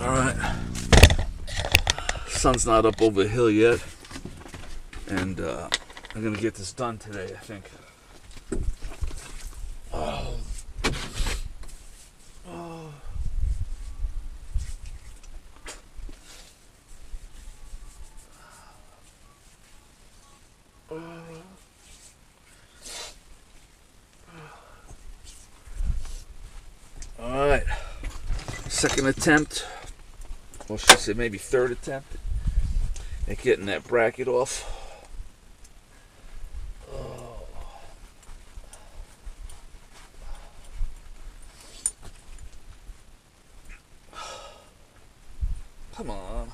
Alright. Sun's not up over the hill yet. And I'm gonna get this done today, I think. Oh. Oh. Alright. Second attempt. Or should I say maybe third attempt at getting that bracket off. Oh. Come on.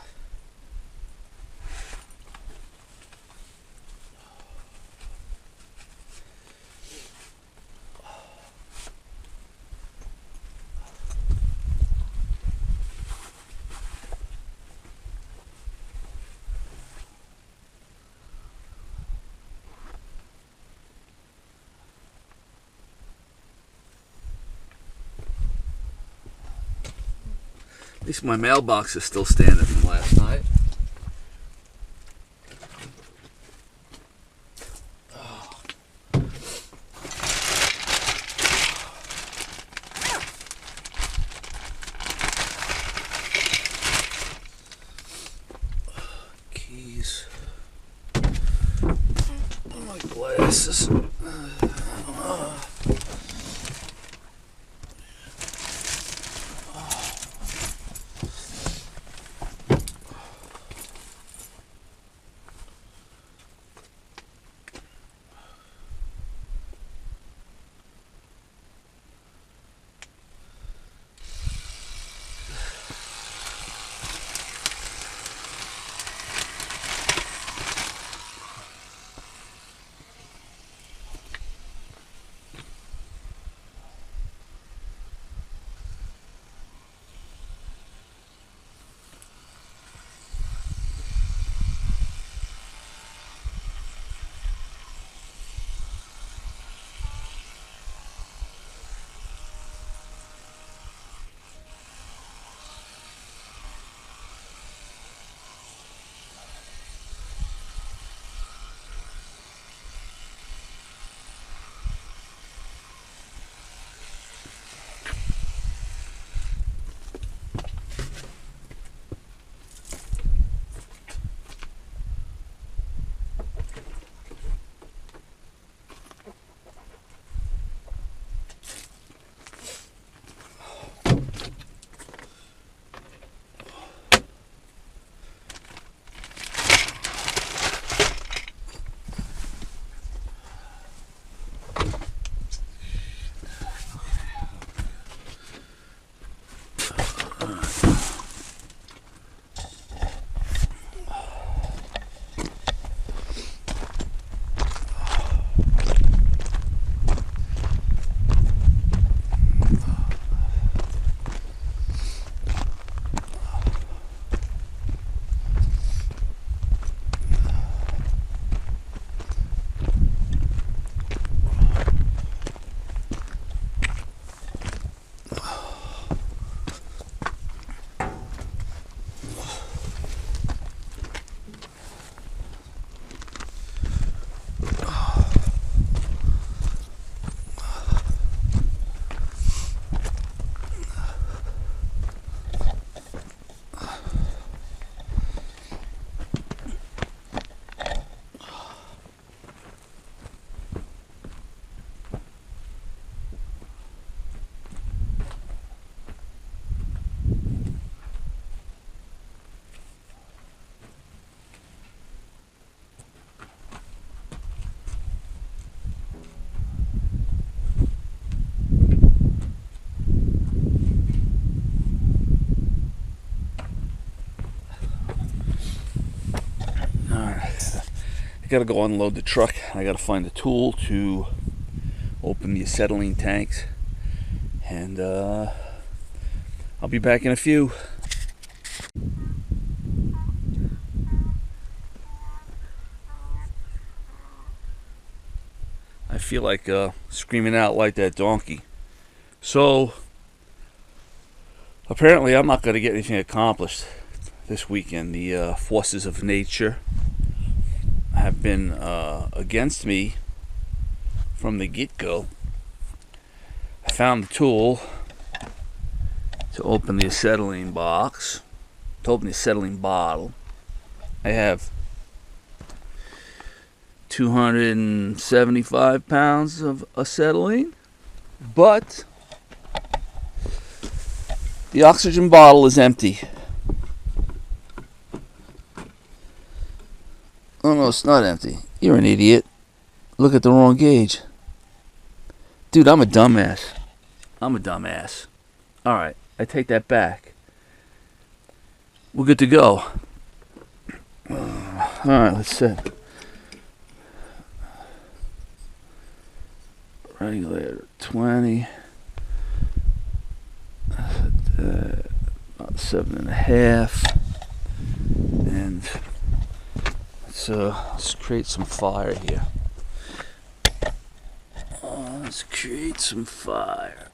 At least my mailbox is still standing from last night. Keys. My glasses. I gotta go unload the truck. I gotta find a tool to open the acetylene tanks, and I'll be back in a few. I feel like screaming out like that donkey. So Apparently, I'm not going to get anything accomplished this weekend. The forces of nature have been against me from the get-go. I found the tool to open the acetylene box, to open the acetylene bottle. I have 275 pounds of acetylene, but the oxygen bottle is empty. Oh no, it's not empty. You're an idiot. Look at the wrong gauge. Dude, I'm a dumbass. Alright, I take that back. We're good to go. Alright, let's set. Regulator 20. About 7.5. And let's create some fire here. Let's create some fire.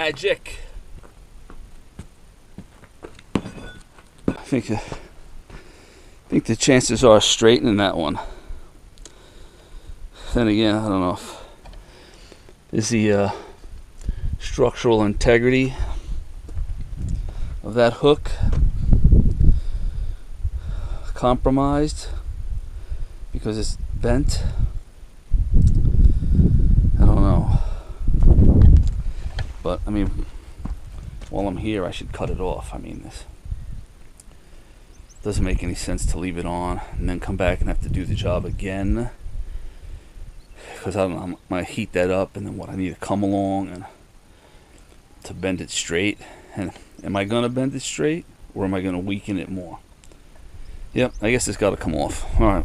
magic. I think the chances are straightening that one. Then again, I don't know if is the structural integrity of that hook compromised because it's bent. I don't know. But I mean, while I'm here, I should cut it off. I mean, this doesn't make any sense to leave it on and then come back and have to do the job again, because I don't know, I'm gonna heat that up, and then what, I need to come along and to bend it straight. And am I gonna bend it straight, or am I gonna weaken it more? Yep, I guess it's got to come off. All right.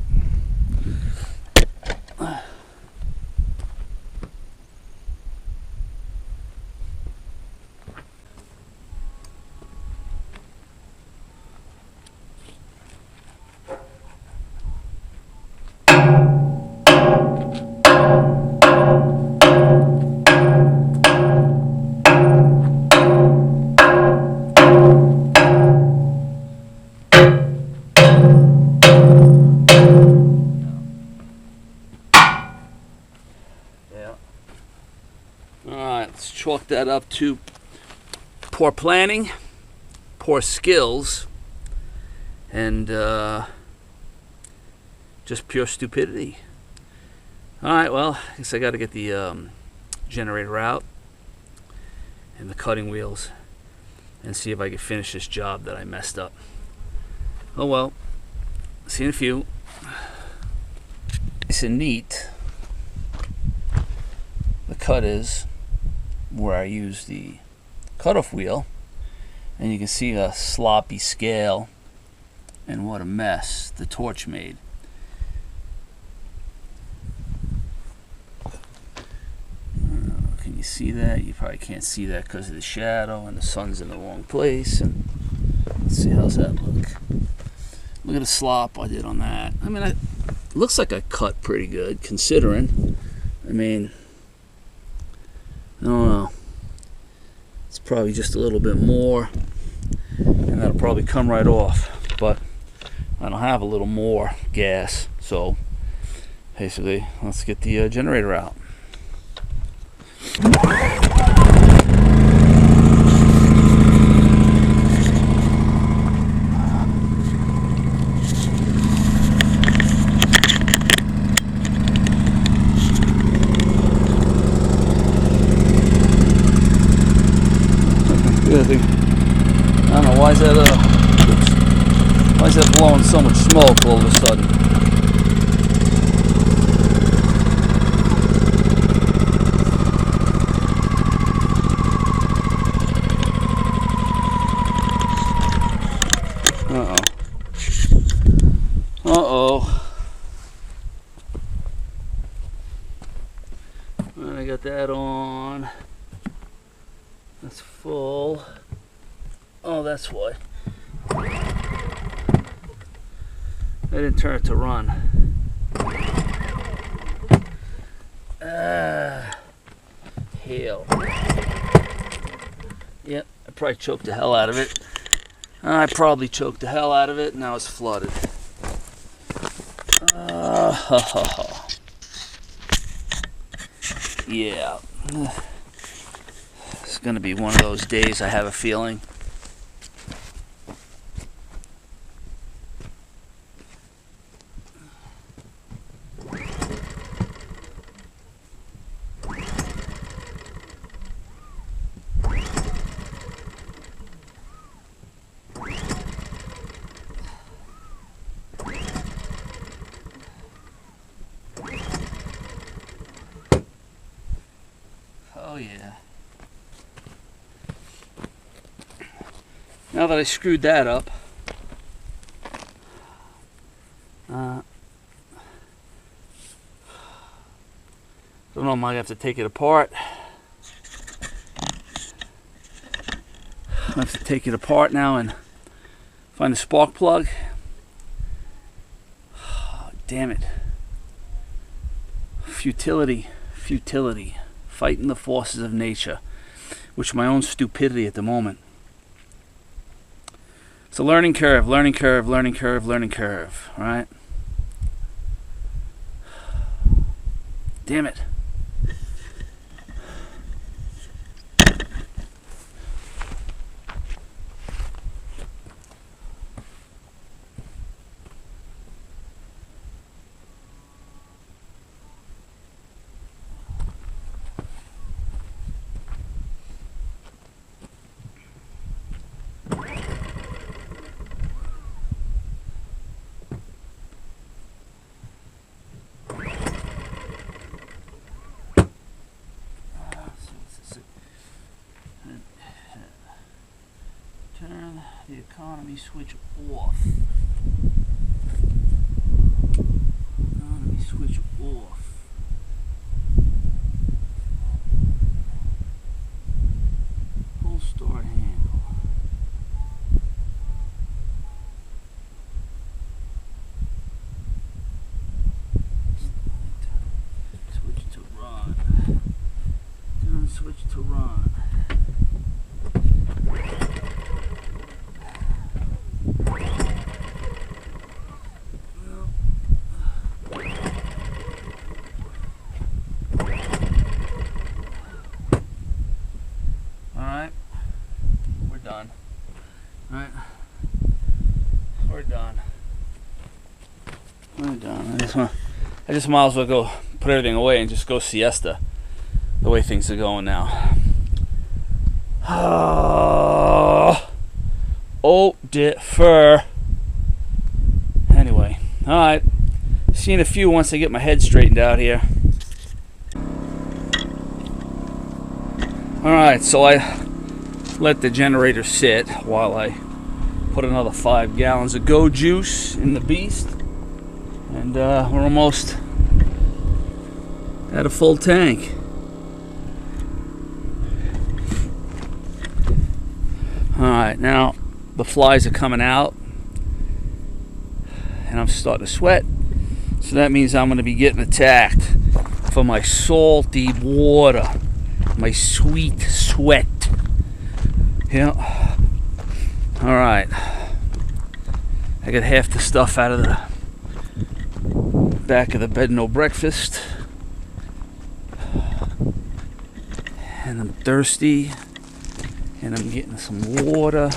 Alright, let's chalk that up to poor planning, poor skills, and just pure stupidity. Alright, well, I guess I got to get the generator out and the cutting wheels and see if I can finish this job that I messed up. Oh well, see you in a few. Nice and neat. The cut is where I use the cutoff wheel, and you can see a sloppy scale and what a mess the torch made. Can you see that? You probably can't see that because of the shadow and the sun's in the wrong place. And let's see, how's that look? Look at the slop I did on that. I mean, it looks like I cut pretty good considering. I mean, I don't know. It's probably just a little bit more, and that'll probably come right off. But I don't have a little more gas, so basically, let's get the generator out. I don't know, why is that blowing so much smoke all of a sudden? I got that on. That's full. Oh, that's why. I didn't turn it to run. Hell. Yep, I probably choked the hell out of it. Now it's flooded. Yeah. It's gonna be one of those days, I have a feeling. Oh yeah. Now that I screwed that up, don't know, I might have to take it apart. I have to take it apart now and find a spark plug. Oh, damn it. Futility. Fighting the forces of nature. which my own stupidity at the moment. It's a learning curve, learning curve, learning curve, learning curve, right? Damn it. Turn the economy switch off. Economy switch off. Pull start handle. Switch to run. Turn switch to run. Done. Alright. We're done. We're done. I just might as well go put everything away and just go siesta. The way things are going now. Oh, defer. Anyway. Alright. See you in a few once I get my head straightened out here. Alright, so I let the generator sit while I put another 5 gallons of Go Juice in the beast, and we're almost at a full tank. Alright, now the flies are coming out and I'm starting to sweat, so that means I'm going to be getting attacked for my salty water, my sweet sweat. Yeah. Alright. I got half the stuff out of the back of the bed, no breakfast. And I'm thirsty. And I'm getting some water.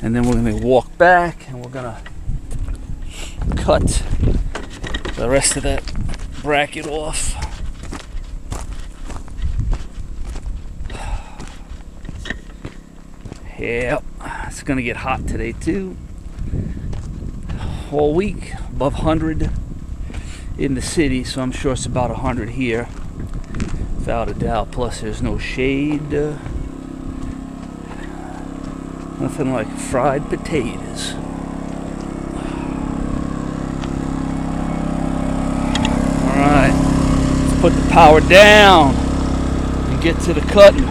And then we're going to walk back and we're going to cut the rest of that bracket off. Yep, it's going to get hot today too. All week, above 100 in the city, so I'm sure it's about 100 here, without a doubt. Plus there's no shade. Nothing like fried potatoes. Alright, let's put the power down and get to the cutting.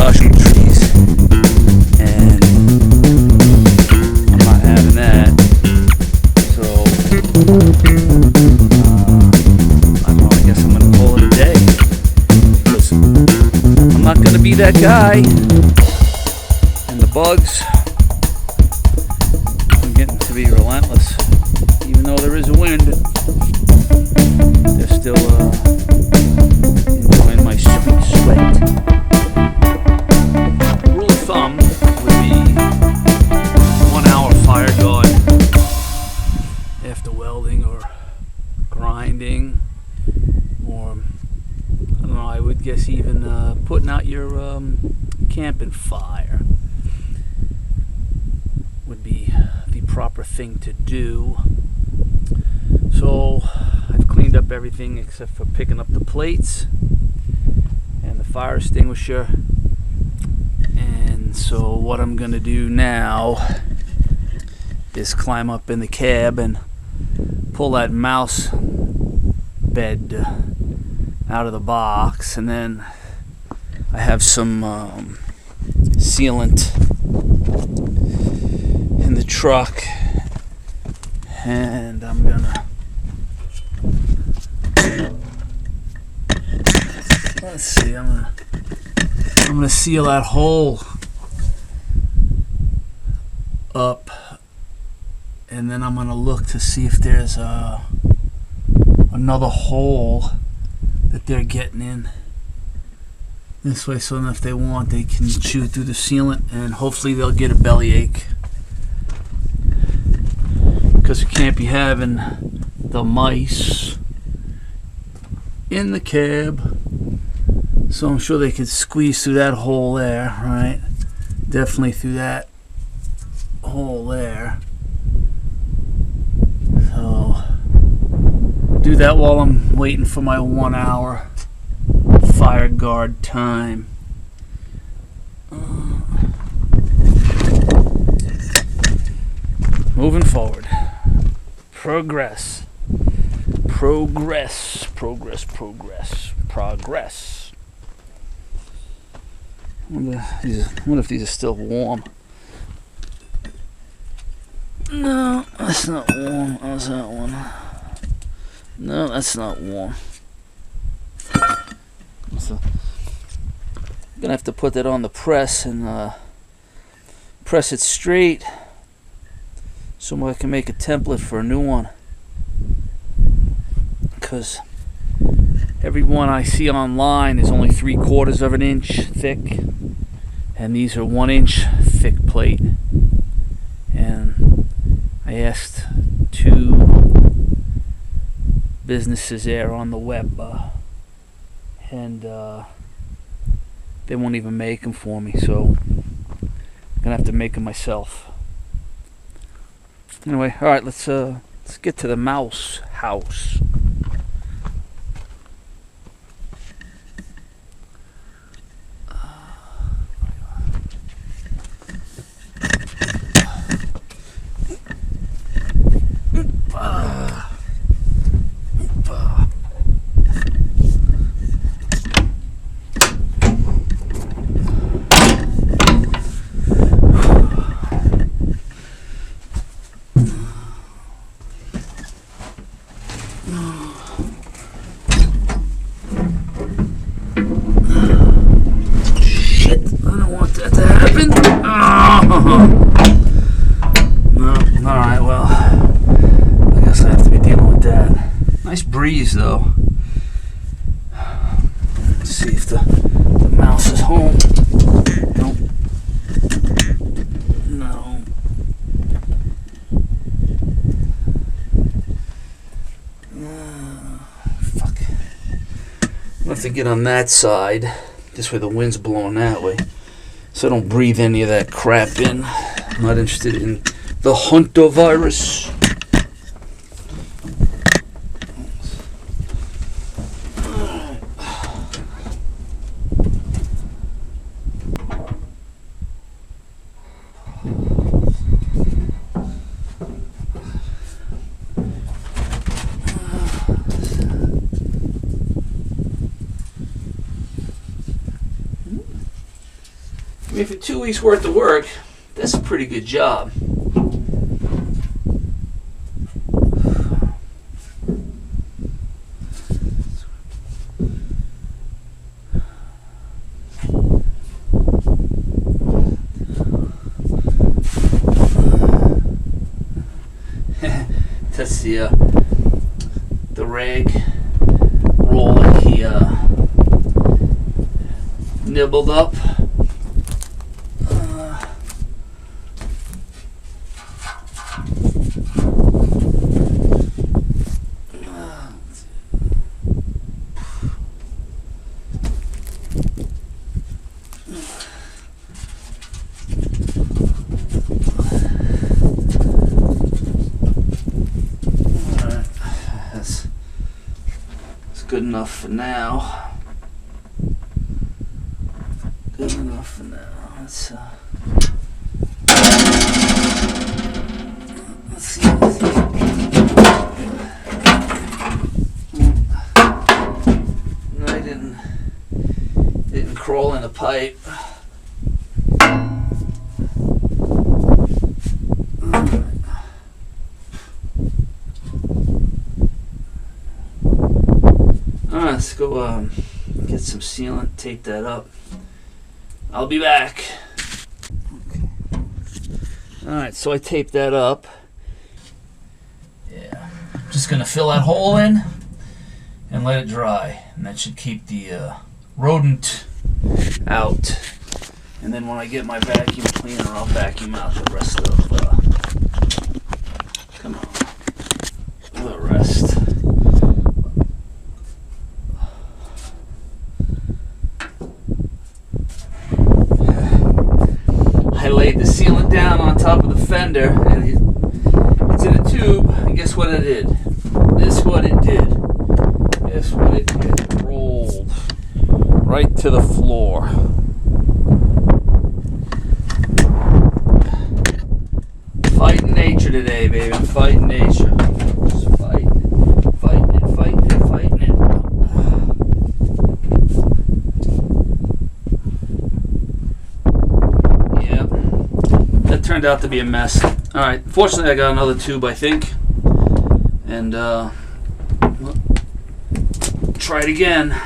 sabotaging the trees, and I'm not having that. So I don't know, I guess I'm gonna call it a day, because I'm not gonna be that guy. And the bugs are getting to be relentless. Even though there is a wind, they're still enjoying my sweet sweat. Rule of thumb would be 1 hour fire guard after welding or grinding, or I don't know, I would guess even putting out your camping fire would be the proper thing to do. So I've cleaned up everything except for picking up the plates and the fire extinguisher. And so what I'm gonna do now is climb up in the cab and pull that mouse bed out of the box, and then I have some sealant in the truck, and I'm gonna, let's see, I'm gonna seal that hole up, and then I'm gonna look to see if there's another hole that they're getting in this way, so if they want, they can chew through the sealant, and hopefully they'll get a bellyache, because you can't be having the mice in the cab. So I'm sure they could squeeze through that hole there, right? Definitely through that hole there. So do that while I'm waiting for my 1 hour fire guard time. Moving forward. Progress. Progress. Progress. Progress. Progress. I wonder if these are still warm. No, that's not warm. How's that one? No, that's not warm. So, I'm gonna have to put that on the press and press it straight so I can make a template for a new one. Because every one I see online is only 3/4 of an inch thick, and these are 1 inch thick plate. And I asked 2 businesses there on the web, and they won't even make them for me, so I'm gonna have to make them myself. Anyway, all right, let's get to the mouse house. Breeze though. Let's see if the mouse is home. Nope. No. Fuck. I'm gonna have to get on that side. This way the wind's blowing that way, so I don't breathe any of that crap in. I'm not interested in the Hunter virus. I mean, for 2 weeks worth of work, that's a pretty good job. That's the rag roll that he nibbled up. Good enough for now. Good enough for now. Let's see. No, I didn't crawl in a pipe. Let's go get some sealant, tape that up. I'll be back. Okay. Alright, so I taped that up. Yeah. Just gonna fill that hole in and let it dry. And that should keep the rodent out. And then when I get my vacuum cleaner, I'll vacuum out the rest of come on. The rest. I laid the sealant down on top of the fender, and it's in a tube, and guess what it did? Guess what it did? Guess what it did? It rolled right to the floor. Fighting nature today, baby. I'm fighting nature. Just fighting it. Turned out to be a mess. Alright, fortunately I got another tube, I think. And try it again.